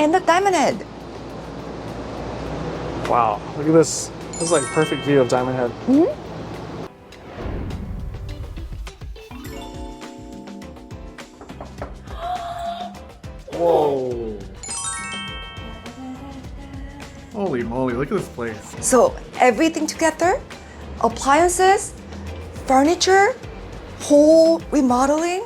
And the diamond head. Wow, look at this. This is like perfect view of Diamond Head. Whoa. Holy moly, look at this place. So everything together, appliances, furniture, whole remodeling.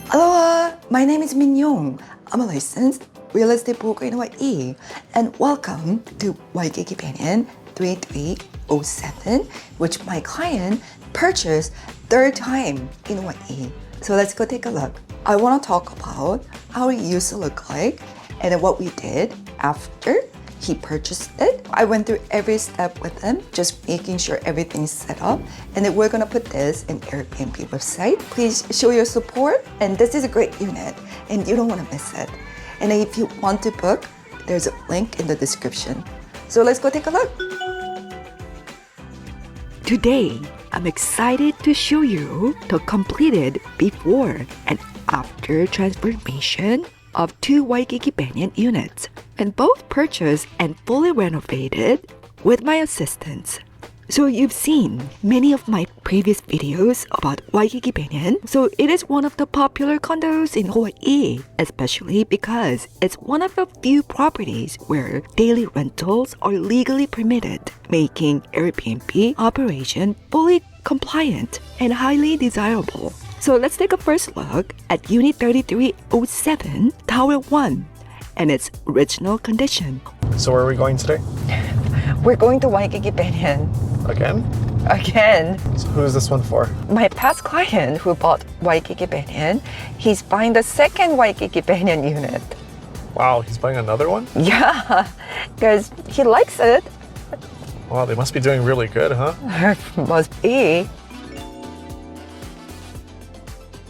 Aloha, my name is Yong. I'm a licensed real estate broker in Hawaii, and welcome to Waikiki Banyan 3307, which my client purchased third time in Hawaii. So let's go take a look. I want to talk about how it used to look like and then what we did after he purchased it. I went through every step with him, just making sure everything's set up. And then we're gonna put this in Airbnb website. Please show your support. And this is a great unit and you don't wanna miss it. And if you want to book, there's a link in the description. So let's go take a look. Today, I'm excited to show you the completed before and after transformation of 2 Waikiki Banyan units, and both purchased and fully renovated with my assistance. So you've seen many of my previous videos about Waikiki Banyan, so it is one of the popular condos in Hawaii, especially because it's one of the few properties where daily rentals are legally permitted, making Airbnb operation fully compliant and highly desirable. So let's take a first look at Unit 3307, Tower 1, and its original condition. So where are we going today? We're going to Waikiki Banyan. Again? Again. So who is this one for? My past client who bought Waikiki Banyan, he's buying the second Waikiki Banyan unit. Wow, he's buying another one? Yeah, because he likes it. Wow, they must be doing really good, huh? Must be.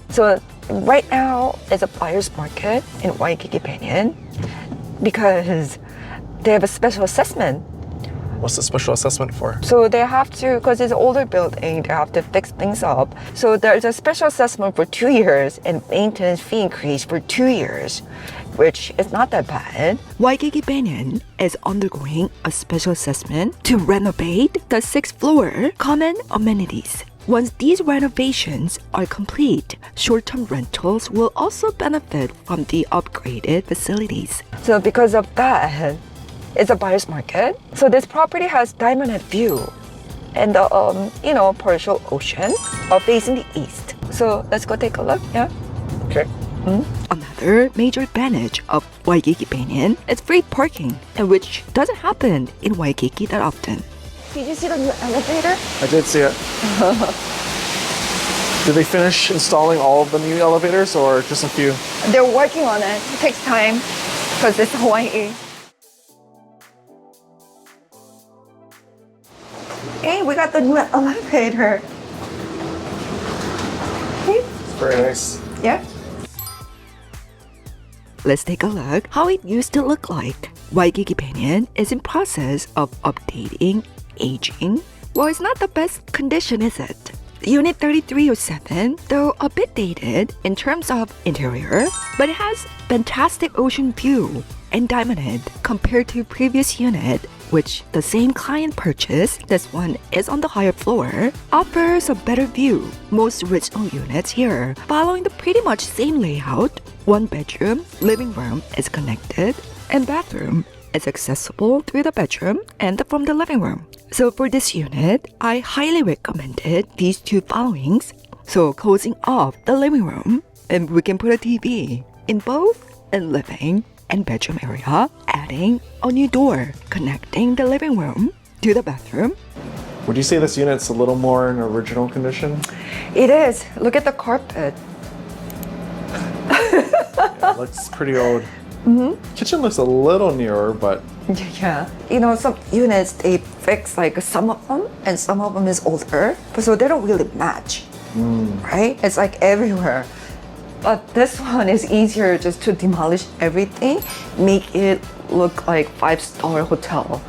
So right now it's a buyer's market in Waikiki Banyan because they have a special assessment. What's the special assessment for? So they have to, because it's an older building, they have to fix things up. So there's a special assessment for 2 years and maintenance fee increase for 2 years, which is not that bad. Waikiki Banyan is undergoing a special assessment to renovate the 6th floor common amenities. Once these renovations are complete, short-term rentals will also benefit from the upgraded facilities. So because of that, it's a buyer's market. So this property has diamond head view and the partial ocean facing the east. So let's go take a look. Yeah. Okay. Another major advantage of Waikiki Banyan is free parking, and which doesn't happen in Waikiki that often. Did you see the new elevator? I did see it. Did they finish installing all of the new elevators or just a few? They're working on it. It takes time because it's Hawaii. Hey, we got the new elevator. Hey. It's very nice. Yeah. Let's take a look how it used to look like. Waikiki Banyan is in process of updating, aging. Well, it's not the best condition, is it? Unit 3307, though a bit dated in terms of interior, but it has fantastic ocean view and diamond head compared to previous unit, which the same client purchased. This one is on the higher floor, offers a better view. Most original units here following the pretty much same layout. 1 bedroom, living room is connected, and bathroom is accessible through the bedroom and from the living room. So for this unit, I highly recommended these 2 followings. So closing off the living room, and we can put a TV in both the living and bedroom area, adding a new door connecting the living room to the bathroom. Would you say this unit's a little more in original condition? It is. Look at the carpet. It looks pretty old. Kitchen looks a little newer, but Yeah. Some units, they fix like some of them and some of them is older, but so they don't really match, right? It's like everywhere. But this one is easier just to demolish everything, make it look like 5-star hotel,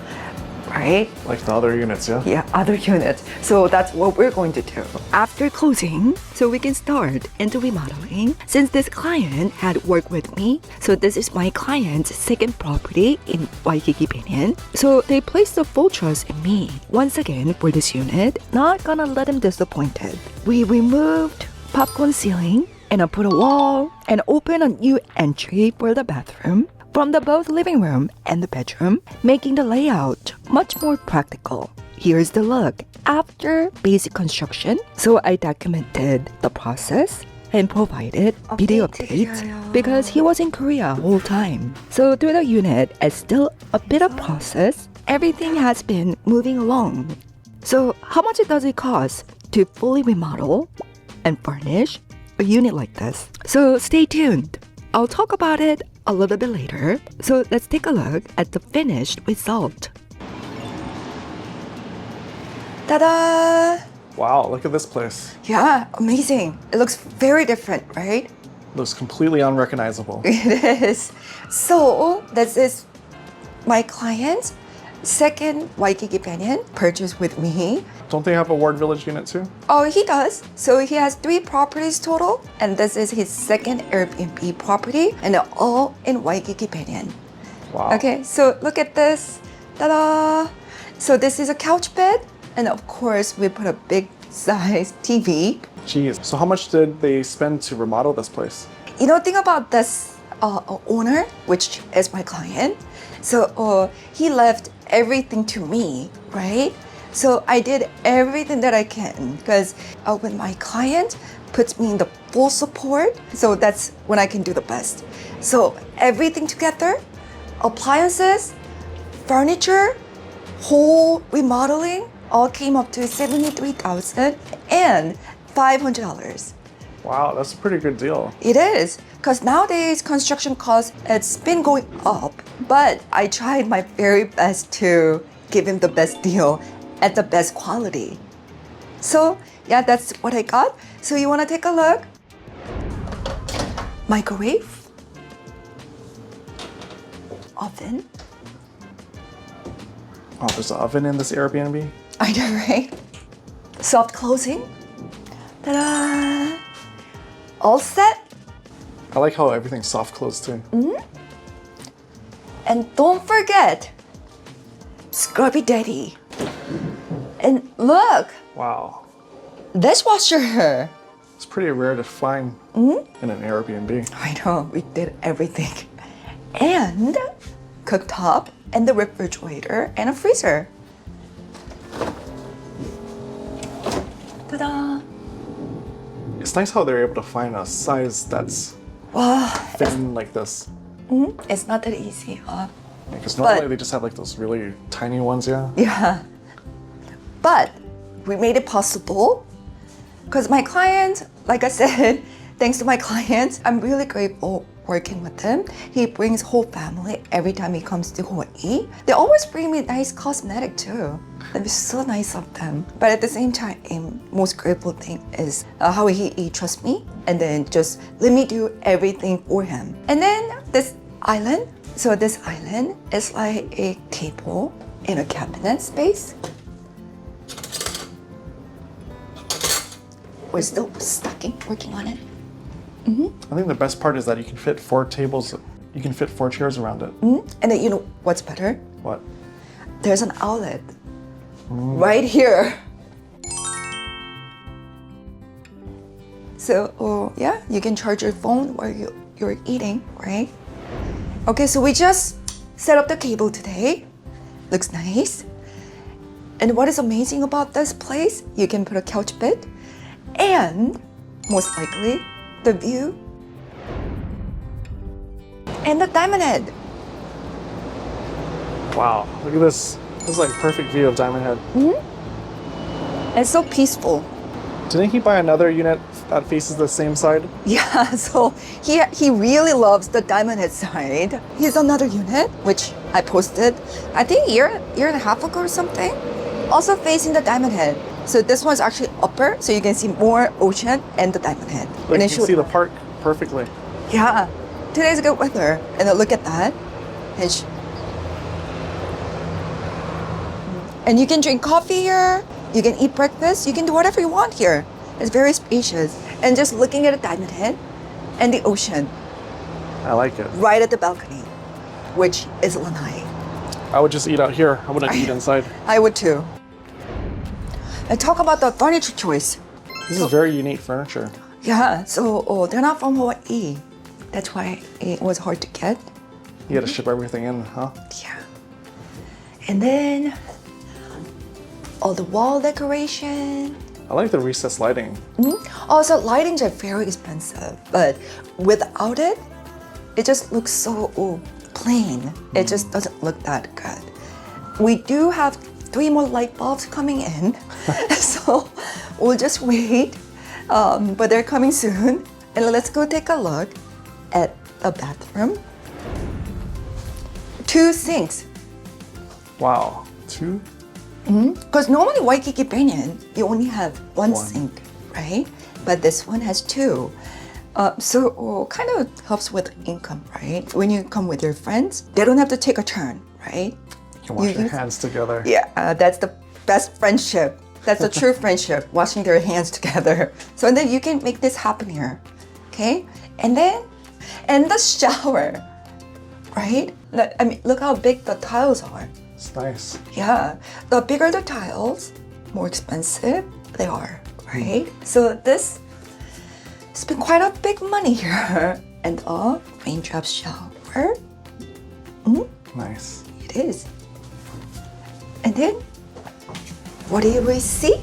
right? Like the other units, yeah? Yeah, other units. So that's what we're going to do. After closing, so we can start into remodeling. Since this client had worked with me, so this is my client's second property in Waikiki Banyan. So they placed the full trust in me. Once again, for this unit, not gonna let him disappointed. We removed popcorn ceiling and I put a wall and open a new entry for the bathroom from the both living room and the bedroom, making the layout much more practical. Here's the look after basic construction. So I documented the process and provided video updates because he was in Korea whole time. So through the unit, it's still a bit of process. Everything has been moving along. So how much does it cost to fully remodel and furnish a unit like this? So stay tuned. I'll talk about it a little bit later. So let's take a look at the finished result. Ta-da! Wow, look at this place. Yeah, amazing. It looks very different, right? Looks completely unrecognizable. It is. So this is my client's second Waikiki Banyan purchase with me. Don't they have a Ward Village unit too? Oh, he does. So he has 3 properties total, and this is his second Airbnb property, and they're all in Waikiki Banyan. Wow. Okay, so look at this. Ta-da! So this is a couch bed, and of course we put a big size TV. Jeez. So how much did they spend to remodel this place? You know, think about this owner, which is my client. So he left everything to me, right? So I did everything that I can because when my client puts me in the full support, so that's when I can do the best. So everything together, appliances, furniture, whole remodeling, all came up to $73,500. Wow, that's a pretty good deal. It is, because nowadays construction costs, it's been going up, but I tried my very best to give him the best deal at the best quality. So yeah, that's what I got. So you want to take a look? Microwave, oven. Oh, there's an oven in this Airbnb? I know, right? Soft closing. Ta-da! All set. I like how everything's soft closed too. And don't forget, Scrubby Daddy. And look, Wow. dishwasher. It's pretty rare to find in an Airbnb. I know, we did everything. And cooktop, and the refrigerator, and a freezer. Ta-da! It's nice how they're able to find a size that's Wow, thin like this. it's not that easy, huh? Because normally But- they just have like those really tiny ones, yeah? Yeah. But we made it possible because my client, like I said, thanks to my client, I'm really grateful working with him. He brings whole family every time he comes to Hawaii. They always bring me nice cosmetic too. It's so nice of them. But at the same time, most grateful thing is how he trusts me and then just let me do everything for him. And then this island. So this island is like a table in a cabinet space. We're still working on it. I think the best part is that you can fit 4 tables, you can fit 4 chairs around it. And then you know what's better? What? There's an outlet right here. So yeah, you can charge your phone while you're eating, right? Okay, so we just set up the cable today. Looks nice. And what is amazing about this place, you can put a couch bed and most likely the view and the diamond head. Wow, look at this. This is like perfect view of Diamond Head. It's so peaceful. Didn't he buy another unit that faces the same side? Yeah, so he really loves the diamond head side. Here's another unit, which I posted, I think year and a half ago or something. Also facing the diamond head. So this one's actually upper, so you can see more ocean and the diamond head. Like And you then can see the park perfectly. Yeah, today's good weather. And then look at that. And you can drink coffee here. You can eat breakfast. You can do whatever you want here. It's very spacious. And just looking at a Diamond Head and the ocean I like it. right at the balcony, which is lanai. I would just eat out here. I wouldn't eat inside. I would too. And talk about the furniture choice. This is very unique furniture. Yeah, so they're not from Hawaii. That's why it was hard to get. You had to ship everything in, huh? Yeah. And then all the wall decoration. I like the recessed lighting. Also, lightings are very expensive, but without it, it just looks so plain. It just doesn't look that good. We do have 3 more light bulbs coming in, so we'll just wait. But they're coming soon. And let's go take a look at the bathroom. 2 sinks. Wow. 2? Because normally Waikiki Banyan, you only have one sink, right? But this one has 2. So kind of helps with income, right? When you come with your friends, they don't have to take a turn, right? You can wash your hands together. Yeah, that's the best friendship. That's a true friendship, washing their hands together. So then you can make this happen here, okay? And then, and the shower, right? I mean, look how big the tiles are. It's nice. Yeah, the bigger the tiles, more expensive they are, right? So this, it's been quite a big money here. And a raindrop shower. Nice. It is. And then, what do we see?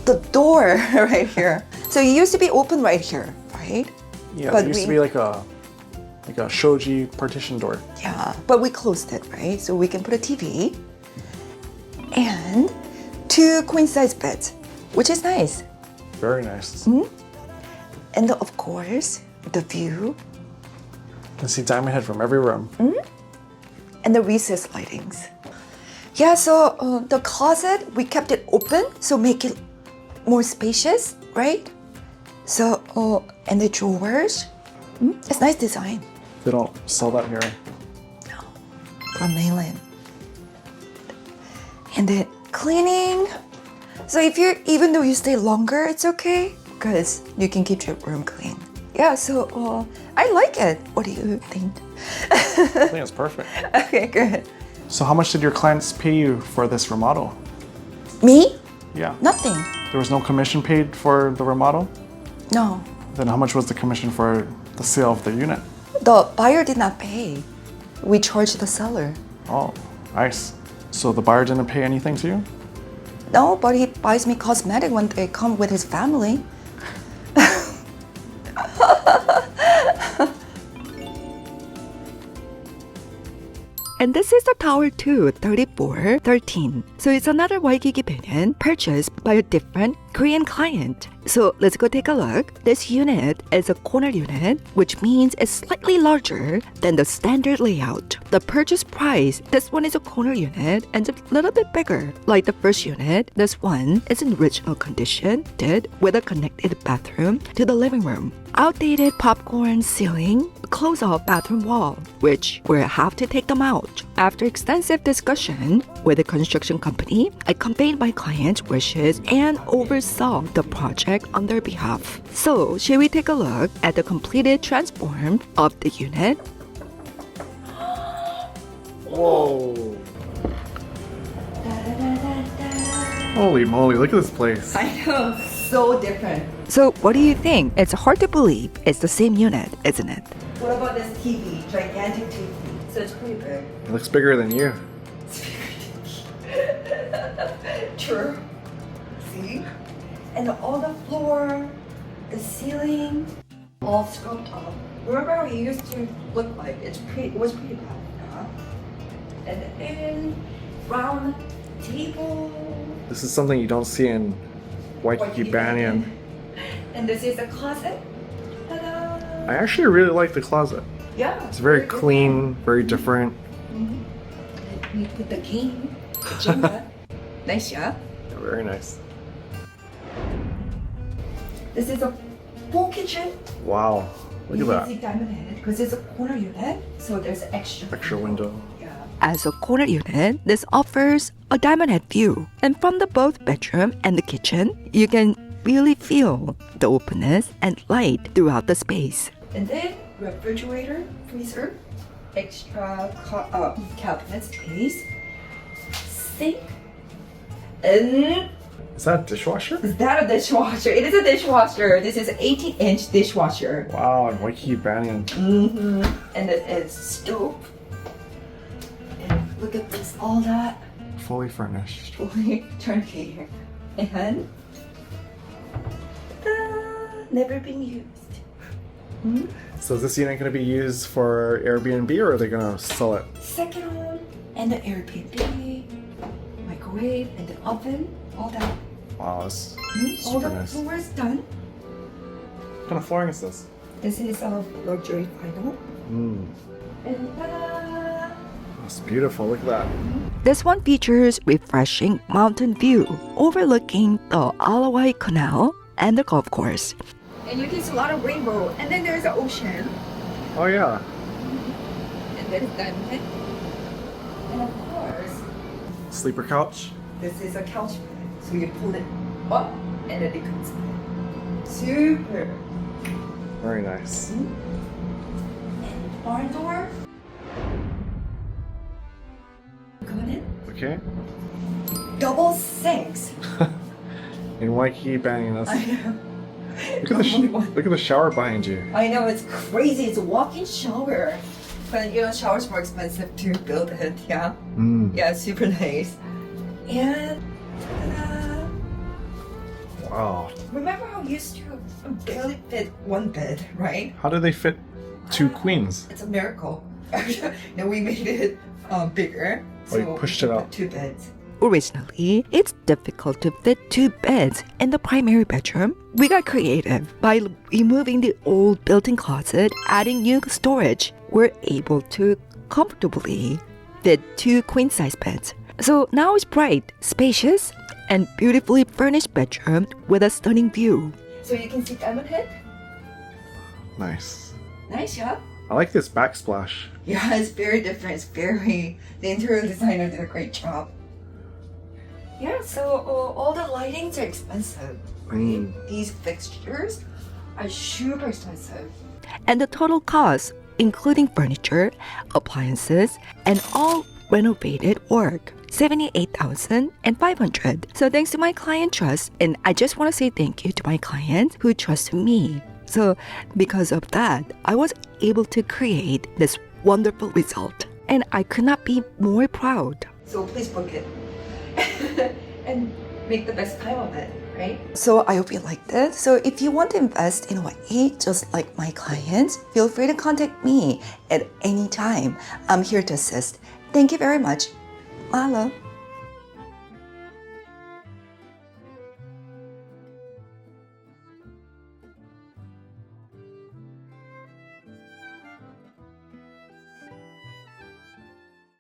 The door right here. So it used to be open right here, right? Yeah, But there used to be like a shoji partition door. Yeah, but we closed it, right? So we can put a TV and 2 queen-size beds, which is nice. Very nice. And of course, the view You can see Diamond Head from every room. and the recessed lightings. Yeah, so the closet, we kept it open, so make it more spacious, right? So, and the drawers, it's nice design. They don't sell that here. No, from mainland. And then cleaning. So even though you stay longer, it's okay, because you can keep your room clean. Yeah, so I like it. What do you think? I think it's perfect. Okay, good. So how much did your clients pay you for this remodel? Me? Yeah. Nothing. There was no commission paid for the remodel? No. Then how much was the commission for the sale of the unit? The buyer did not pay. We charged the seller. Oh, nice. So the buyer didn't pay anything to you? No, but he buys me cosmetic when they come with his family. And this is the Tower 2, 3413. So it's another Waikiki Banyan purchased by a different Korean client. So let's go take a look. This unit is a corner unit, which means it's slightly larger than the standard layout. The purchase price, this one is a corner unit and a little bit bigger. Like the first unit, this one is in original condition, with a connected bathroom to the living room. Outdated popcorn ceiling, close-off bathroom wall, which we'll have to take them out. After extensive discussion with the construction company, I conveyed my client's wishes and oversaw the project on their behalf. So, shall we take a look at the completed transform of the unit? Whoa. Holy moly, look at this place. I know, so different. So, what do you think? It's hard to believe it's the same unit, isn't it? What about this TV? Gigantic TV. So it's pretty big. It looks bigger than you. True. See? And all the floor, the ceiling, all scoped up. Remember how it used to look like? It was pretty bad. And then round table. This is something you don't see in Waikiki Banyan. And this is a closet. Ta-da! I actually really like the closet. Yeah. It's very clean, very different. We put the king, the Jenga. Nice, yeah? Very nice. This is a full kitchen. Wow, look at You can that. see Diamond Head because it's a corner unit, so there's extra Extra window. Yeah. As a corner unit, this offers a diamond head view. And from the both bedroom and the kitchen, you can really feel the openness and light throughout the space. And then refrigerator, freezer, extra cabinet space, sink, and Is that a dishwasher? is that a dishwasher? It is a dishwasher. This is an 18-inch dishwasher. Wow, and Waikiki Banyan. And it is stove. And look at this, all that. Fully furnished. Fully turnkey here. And never been used. So is this unit going to be used for Airbnb or are they going to sell it? Second home and the Airbnb, microwave and the oven, all that. Wow, that's All super the nice. What floor is done. kind of flooring is this? This is a luxury vinyl. And ta-da! That's beautiful. Look at that. This one features refreshing mountain view overlooking the Aloha Canal and the golf course. And you can see a lot of rainbow. And then there's the ocean. Oh yeah. And there's diamond head. And of course, Sleeper couch. this is a couch bed. So you pull it up and then it comes back. Super. Very nice. And barn door. Going in. Okay. Double sinks. In Waikiki Banyan, that's... I know. Look at look at the shower behind you. I know, it's crazy. It's a walk-in shower. But you know, shower's more expensive to build it. Yeah. Yeah, super nice. And ta-da! Wow. Remember how you used to barely fit one bed, right? How do they fit two queens? It's a miracle. Now we made it bigger. Oh, you pushed it out. 2 beds. Originally, it's difficult to fit 2 beds in the primary bedroom. We got creative by removing the old built-in closet, adding new storage. We're able to comfortably fit 2 queen-size beds. So now it's bright, spacious, and beautifully furnished bedroom with a stunning view. So you can see diamond head. Nice. Nice, yeah? I like this backsplash. Yeah, it's very different. It's very... The interior designer did a great job. Yeah, so all the lightings are expensive, right? These fixtures are super expensive. And the total cost, including furniture, appliances, and all renovated work, $78,500. So thanks to my client trust, and I just want to say thank you to my client who trusted me. So because of that, I was able to create this wonderful result. And I could not be more proud. So please book it. And make the best time of it, right? So I hope you liked it. So if you want to invest in Hawaii, just like my clients, feel free to contact me at any time. I'm here to assist. Thank you very much. Mahalo.